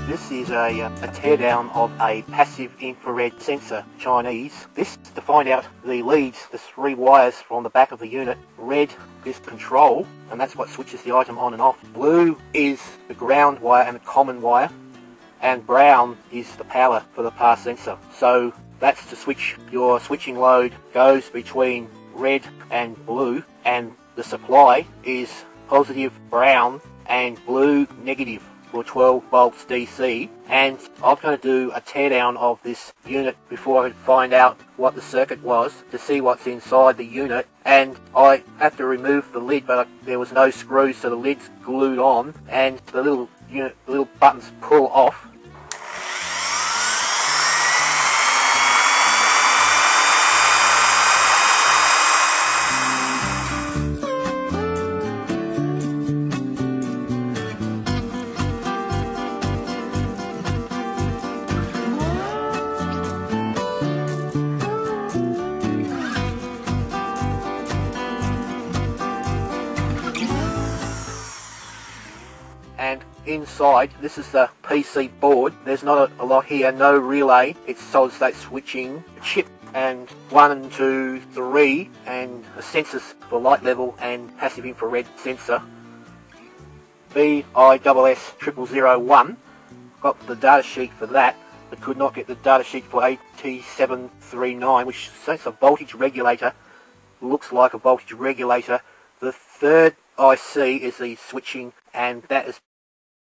This is a teardown of a passive infrared sensor, Chinese. This is to find out the leads, the 3 wires from the back of the unit. Red is control, and that's what switches the item on and off. Blue is the ground wire and the common wire, and brown is the power for the pass sensor. So that's to switch. Your switching load goes between red and blue, and the supply is positive brown and blue negative for 12 volts DC. And I'm going to do a teardown of this unit before I find out what the circuit was, to see what's inside the unit. And I have to remove the lid, but there was no screws, so the lid's glued on, and the little buttons pull off. And inside, this is the PC board. There's not a lot here, no relay. It's solid state switching, a chip, and 1, 2, 3, and a sensors for light level and passive infrared sensor. BISS 0001. Got the data sheet for that, but could not get the data sheet for AT739, which says a voltage regulator. Looks like a voltage regulator. The third IC is the switching, and that is,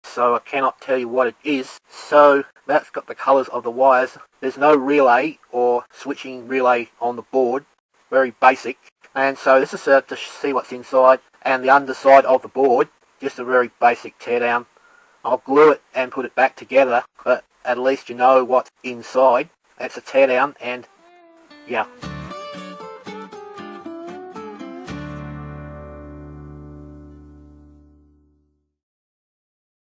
so I cannot tell you what it is. So that's got the colours of the wires. There's no relay or switching relay on the board, very basic. And so this is to see what's inside and the underside of the board, just a very basic teardown. I'll glue it and put it back together, but at least you know what's inside. That's a teardown, and yeah.